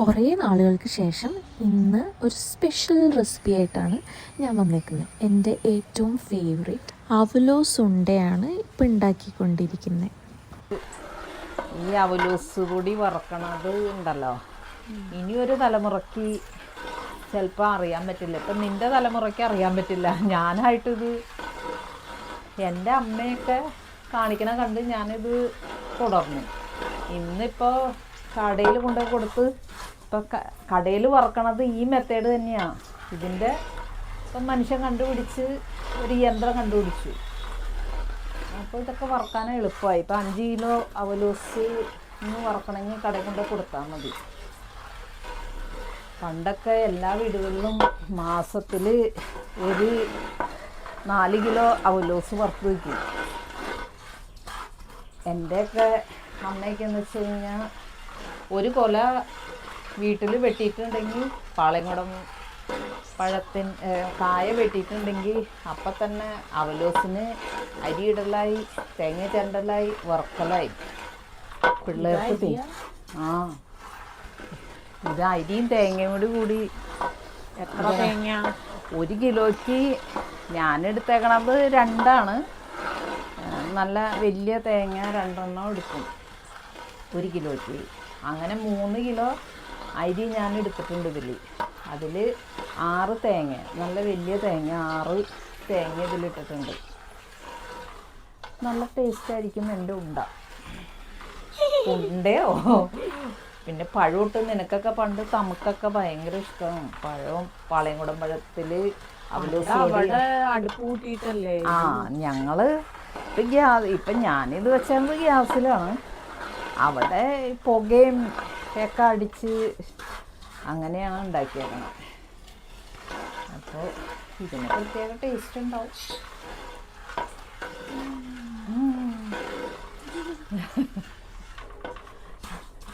കുറേ നാളുകൾക്ക് ശേഷം ഇന്ന് ഒരു സ്പെഷ്യൽ റെസിപ്പി ആയിട്ടാണ് ഞാൻ വന്നേക്കുന്നത്. എൻ്റെ ഏറ്റവും ഫേവറേറ്റ് അവലോസ് ഉണ്ടയാണ് ഇപ്പം ഉണ്ടാക്കിക്കൊണ്ടിരിക്കുന്നത്. ഈ അവലൂസ് കൂടി വറക്കണത് ഉണ്ടല്ലോ, ഇനിയൊരു തലമുറയ്ക്ക് ചിലപ്പോൾ അറിയാൻ പറ്റില്ല. ഇപ്പം നിൻ്റെ തലമുറയ്ക്ക് അറിയാൻ പറ്റില്ല. ഞാനായിട്ടിത് എൻ്റെ അമ്മയൊക്കെ കാണിക്കണ കണ്ട് ഞാനിത് തുടർന്നു. ഇന്നിപ്പോൾ കടയിൽ കൊണ്ടുപോയി കൊടുത്ത് ഇപ്പം കടയിൽ വറക്കണത് ഈ മെത്തേഡ് തന്നെയാണ്. ഇതിൻ്റെ ഇപ്പം മനുഷ്യൻ കണ്ടുപിടിച്ച് ഒരു യന്ത്രം കണ്ടുപിടിച്ചു. അപ്പോൾ ഇതൊക്കെ വറക്കാൻ എളുപ്പമായി. ഇപ്പം 5 കിലോ അവലൂസ് ഇന്ന് വറക്കണമെങ്കിൽ കടയിൽ കൊണ്ട് കൊടുത്താൽ മതി. പണ്ടൊക്കെ എല്ലാ വീടുകളിലും മാസത്തിൽ ഒരു 4 കിലോ അവലൂസ് വറുത്ത് വയ്ക്കും. എൻ്റെയൊക്കെ അമ്മയൊക്കെ എന്ന് വെച്ച് കഴിഞ്ഞാൽ ഒരു കൊല വീട്ടിൽ വെട്ടിയിട്ടുണ്ടെങ്കിൽ പാളയംകുടം കായ വെട്ടിയിട്ടുണ്ടെങ്കിൽ അപ്പം തന്നെ അവലോസിന് അരിയിടലായി, തേങ്ങ ചിരണ്ടലായി, വറുക്കലായി. പിള്ളേർക്ക് ഇത് അരിയും തേങ്ങയും കൂടി എത്ര തേങ്ങ? 1 കിലോയ്ക്ക് ഞാനെടുത്തേക്കണത് 2 നല്ല വലിയ തേങ്ങ 2 എടുക്കും 1 കിലോയ്ക്ക്. അങ്ങനെ 3 കിലോ അരി ഞാൻ എടുത്തിട്ടുണ്ട്. അതിൽ 6 തേങ്ങ, നല്ല വലിയ തേങ്ങ 6 തേങ്ങ ഇതിലിട്ടിട്ടുണ്ട്. നല്ല ടേസ്റ്റായിരിക്കും എൻ്റെ ഉണ്ടയോ. പിന്നെ പഴമിട്ട് നിനക്കൊക്കെ പണ്ട് തമുക്കൊക്കെ ഭയങ്കര ഇഷ്ടമാണ് പഴവും. പാളയംകുടം പഴത്തിൽ അവലോസ് അടുപ്പ് കൂട്ടിയിട്ടല്ലേ? ഞങ്ങൾ ഇപ്പം ഞാനിത് വെച്ചത് ഗ്യാസിലാണ്. അവിടെ പുകയും ഒക്കെ അടിച്ച് അങ്ങനെയാണ് ഉണ്ടാക്കിയേക്കണം. അപ്പോൾ ഇതിന് പ്രത്യേക ടേസ്റ്റ് ഉണ്ടാവും.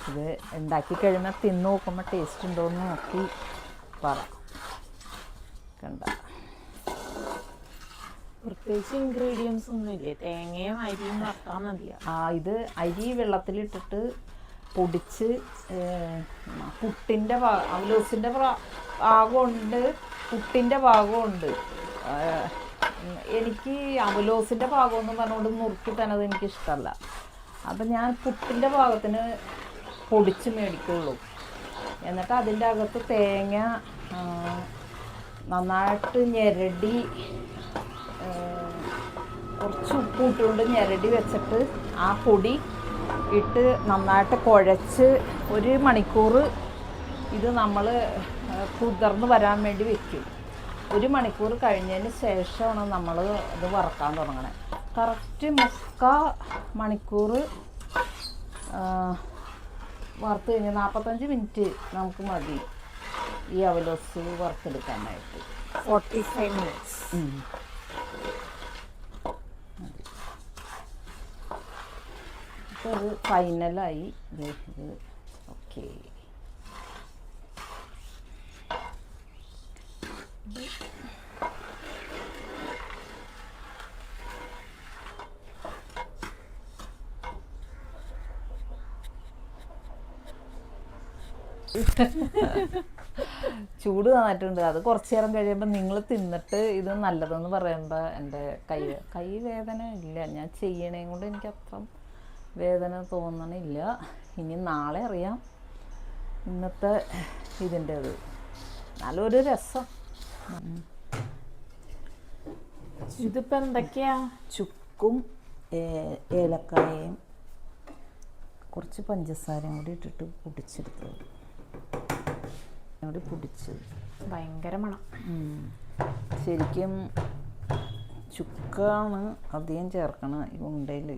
ഇത് ഉണ്ടാക്കി കഴിയുമ്പോൾ തിന്ന് നോക്കുമ്പോൾ ടേസ്റ്റ് ഉണ്ടോയെന്ന് നോക്കി പറ. കണ്ട പ്രത്യേകിച്ച് ഇൻഗ്രീഡിയൻസ് ഒന്നുമില്ലേ? തേങ്ങയും അരിയും വറുത്താൽ മതിയാ? ഇത് അരി വെള്ളത്തിലിട്ടിട്ട് പൊടിച്ച് പുട്ടിൻ്റെ അവലോസിൻ്റെ ഭാഗമുണ്ട്, പുട്ടിൻ്റെ ഭാഗമുണ്ട്. എനിക്ക് അവലോസിൻ്റെ ഭാഗമെന്ന് പറഞ്ഞുകൊണ്ട് നുറുക്കി തന്നത് എനിക്കിഷ്ടമല്ല. അപ്പം ഞാൻ പുട്ടിൻ്റെ ഭാഗത്തിന് പൊടിച്ച് മേടിക്കുള്ളൂ. എന്നിട്ട് അതിൻ്റെ അകത്ത് തേങ്ങ നന്നായിട്ട് ഞെരടി കുറച്ച് ഉപ്പ് ഇട്ടുകൊണ്ട് ഞെരടി വെച്ചിട്ട് ആ പൊടി ഇട്ട് നന്നായിട്ട് കുഴച്ച് 1 മണിക്കൂർ ഇത് നമ്മൾ കുതിർന്ന് വരാൻ വേണ്ടി വെക്കും. 1 മണിക്കൂർ കഴിഞ്ഞതിന് ശേഷമാണ് നമ്മൾ ഇത് വറക്കാൻ തുടങ്ങണേ. കറക്റ്റ് 3/4 മണിക്കൂർ വറുത്ത് കഴിഞ്ഞ് 45 മിനിറ്റ് നമുക്ക് മതി ഈ അവലോസ് വറുത്തെടുക്കാനായിട്ട്. 45 മിനിറ്റ്സ്. അപ്പോൾ അത് ഫൈനലായി. ഇത് ഓക്കെ. ചൂട് നന്നായിട്ടുണ്ട്. അത് കുറച്ച് നേരം കഴിയുമ്പോൾ നിങ്ങൾ തിന്നിട്ട് ഇത് നല്ലതെന്ന് പറയുമ്പോൾ എൻ്റെ കൈ വേദന ഇല്ല. ഞാൻ ചെയ്യണേം കൊണ്ട് എനിക്ക് അത്ര വേദന തോന്നണില്ല. ഇനി നാളെ അറിയാം ഇന്നത്തെ ഇതിൻ്റെത്. നല്ലൊരു രസം. ഇതിപ്പോൾ എന്തൊക്കെയാ? ചുക്കും ഏലക്കായയും കുറച്ച് പഞ്ചസാരയും കൂടി ഇട്ടിട്ട് പൊടിച്ചെടുത്തത്. പൊടിച്ച് ഭയങ്കര മണം. ശരിക്കും ചുക്കാണ് അധികം ചേർക്കണം ഈ ഉണ്ടയിൽ.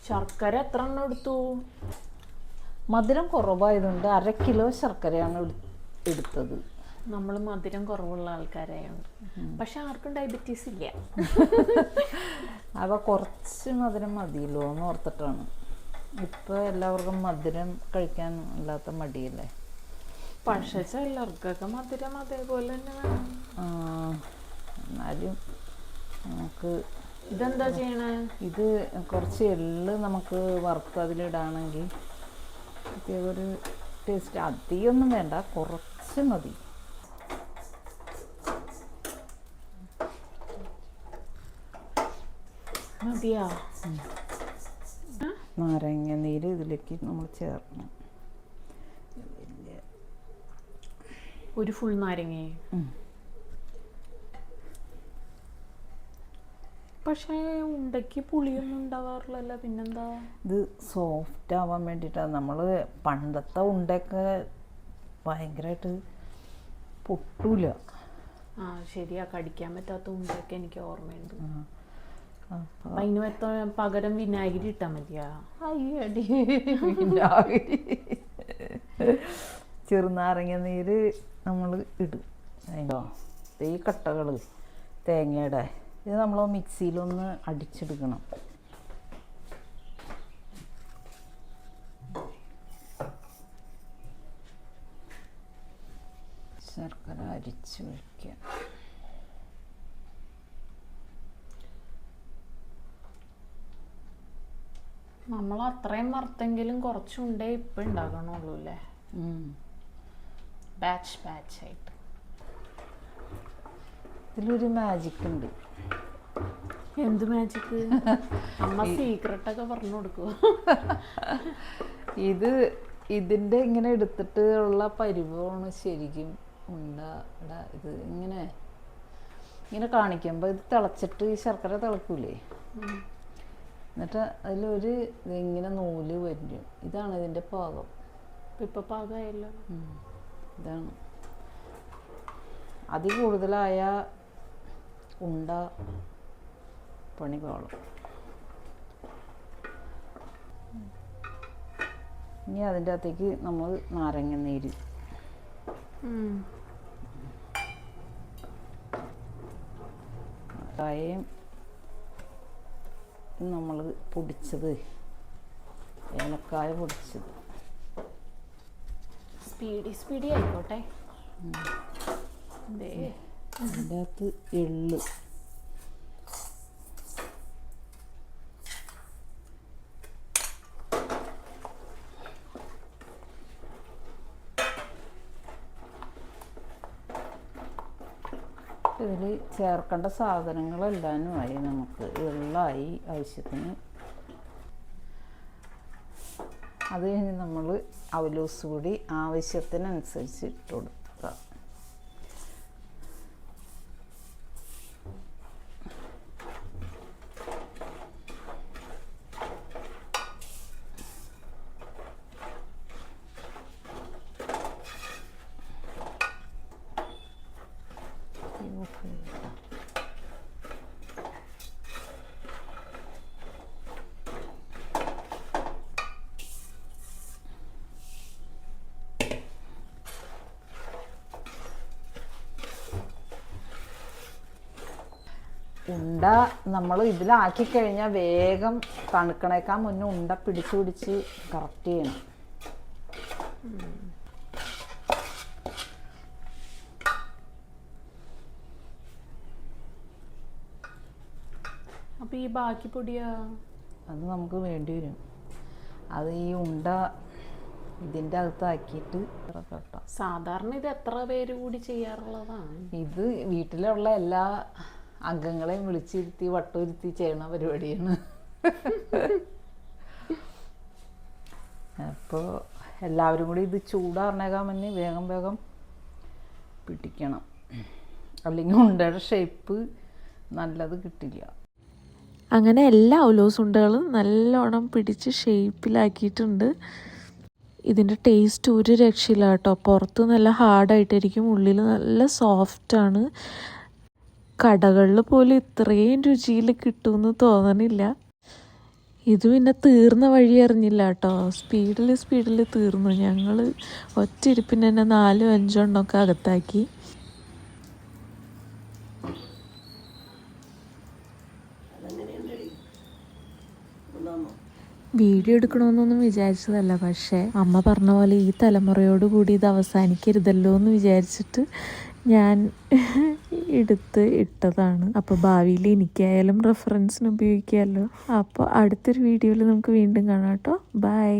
ശർക്കര എത്ര എണ്ണം എടുത്തു? മധുരം കുറവായതുകൊണ്ട് 1/2 കിലോ ശർക്കരയാണ് എടുത്തത്. നമ്മൾ മധുരം കുറവുള്ള ആൾക്കാരായുണ്ട്. പക്ഷെ ആർക്കും ഡയബറ്റീസ് ഇല്ല. അപ്പോൾ കുറച്ച് മധുരം മതിയല്ലോ എന്ന് ഓർത്തിട്ടാണ്. ഇപ്പോൾ എല്ലാവർക്കും മധുരം കഴിക്കാൻ ഇല്ലാത്ത മടിയല്ലേ. പക്ഷേ ചിലർക്കൊക്കെ മധുരം അതേപോലെ തന്നെ വേണം. എന്നാലും നമുക്ക് ഇതെന്താ ചെയ്യണേ? ഇത് കുറച്ച് എള്ള് നമുക്ക് വറുത്ത് അതിലിടാണെങ്കിൽ പ്രത്യേക ഒരു ടേസ്റ്റ്. അധികമൊന്നും വേണ്ട, കുറച്ച് മതി. മതിയാ? നാരങ്ങ നീര് ഇതിലേക്ക് നമ്മൾ ചേർക്കണം. ഒരു ഫുൾ നാരങ്ങ. പക്ഷേ ഉണ്ടയ്ക്ക് പുളിയൊന്നും ഉണ്ടാവാറില്ലല്ലോ, പിന്നെന്താ? ഇത് സോഫ്റ്റ് ആവാൻ വേണ്ടിയിട്ടാണ്. നമ്മൾ പണ്ടത്തെ ഉണ്ടയൊക്കെ ഭയങ്കരമായിട്ട് പൊട്ടൂല. ആ ശരിയാ, കടിക്കാൻ പറ്റാത്ത ഉണ്ടൊക്കെ എനിക്ക് ഓർമ്മയുണ്ട്. അപ്പം അതിന് പകരം വിനാഗിരി ഇട്ടാൽ മതിയാ? അയ്യടി, വിനാഗിരി ചെറുനാരങ്ങ നീര് നമ്മൾ ഇടും. അതിൻ്റെ ഈ കട്ടകൾ തേങ്ങയുടെ ഇത് നമ്മൾ മിക്സിയിലൊന്ന് അടിച്ചെടുക്കണം. ശർക്കര അരിച്ച് വയ്ക്കുക. നമ്മൾ അത്രയും വറുത്തെങ്കിലും കുറച്ചുണ്ടേ ഇപ്പം ഉണ്ടാക്കണുള്ളൂ അല്ലേ? ബാച്ച് ആയിട്ട്. ഇതിലൊരു മാജിക് ഉണ്ട്. എന്ത് മാജിക്ക്? അമ്മ സീക്രട്ടൊക്കെ പറഞ്ഞു കൊടുക്കുവോ? ഇതിൻ്റെ ഇങ്ങനെ എടുത്തിട്ട് ഉള്ള പരിഭവമാണ് ശരിക്കും ഉണ്ടാ. ഇത് ഇങ്ങനെ കാണിക്കുമ്പോൾ ഇത് തിളച്ചിട്ട് ശർക്കര തിളക്കൂലേ, എന്നിട്ട് അതിലൊരു ഇതിങ്ങനെ നൂല് വരും. ഇതാണ് ഇതിൻ്റെ പാകം. ഇപ്പം പാകമായല്ലോ. ഇതാണ്. അതിൽ കൂടുതലായ ഉണ്ട പണി പാളും. ഇനി അതിൻ്റെ അകത്തേക്ക് നമ്മൾ നാരങ്ങ നീര്, കായയും നമ്മൾ പൊടിച്ചത്, ഏലക്കായ പൊടിച്ചത്. സ്പീഡി ആയിക്കോട്ടെ. അതിൻ്റെ അകത്ത് എള്ള്, ഇതിൽ ചേർക്കേണ്ട സാധനങ്ങളെല്ലാനും ആയി. നമുക്ക് എള്ളായി ആവശ്യത്തിന്. അത് കഴിഞ്ഞ് നമ്മൾ അവലോസ് കൂടി ആവശ്യത്തിനനുസരിച്ച് ഇട്ട് കൊടുക്കുക. ഉണ്ട നമ്മൾ ഇതിലാക്കി കഴിഞ്ഞാൽ വേഗം തണുക്കണേക്കാൻ മുന്നേ ഉണ്ട പിടിച്ച് കറക്റ്റ് ചെയ്യണം. അപ്പോൾ ഈ ബാക്കി പൊടിയാ? അത് നമുക്ക് വേണ്ടി വരും. അത് ഈ ഉണ്ട ഇതിൻ്റെ അകത്താക്കിയിട്ട് കെട്ടാം. സാധാരണ ഇത് എത്ര പേര് കൂടി ചെയ്യാറുള്ളതാണ്? ഇത് വീട്ടിലുള്ള എല്ലാ അംഗങ്ങളെയും വിളിച്ചിരുത്തി വട്ടൊരുത്തി ചെയ്യണ പരിപാടിയാണ്. അപ്പോൾ എല്ലാവരും കൂടി ഇത് ചൂടാറിനേക്കാൻ മുന്നേ വേഗം പിടിക്കണം, അല്ലെങ്കിൽ ഉണ്ടയുടെ ഷേപ്പ് നല്ലത് കിട്ടില്ല. അങ്ങനെ എല്ലാ അവലോസ് ഉണ്ടകളും നല്ലോണം പിടിച്ച് ഷേപ്പിലാക്കിയിട്ടുണ്ട്. ഇതിൻ്റെ ടേസ്റ്റ് ഒരു രക്ഷയില്ല കേട്ടോ. പുറത്ത് നല്ല ഹാർഡായിട്ടായിരിക്കും, ഉള്ളിൽ നല്ല സോഫ്റ്റാണ്. കടകളിൽ പോലും ഇത്രയും രുചിയിൽ കിട്ടുമെന്ന് തോന്നണില്ല. ഇത് പിന്നെ തീർന്ന വഴി അറിഞ്ഞില്ല കേട്ടോ. സ്പീഡിൽ തീർന്നു. ഞങ്ങൾ ഒറ്റ ഇരിപ്പിന് തന്നെ 4-5 എണ്ണമൊക്കെ അകത്താക്കി. വീഡിയോ എടുക്കണമെന്നൊന്നും വിചാരിച്ചതല്ല, പക്ഷേ അമ്മ പറഞ്ഞ പോലെ ഈ തലമുറയോട് കൂടി ഇത് അവസാനിക്കരുതല്ലോ എന്ന് വിചാരിച്ചിട്ട് ഞാൻ എടുത്ത് ഇട്ടതാണ്. അപ്പോൾ ഭാവിയിൽ എനിക്കായാലും റെഫറൻസിന് ഉപയോഗിക്കാമല്ലോ. അപ്പോൾ അടുത്തൊരു വീഡിയോയിൽ നമുക്ക് വീണ്ടും കാണാം കേട്ടോ. ബൈ.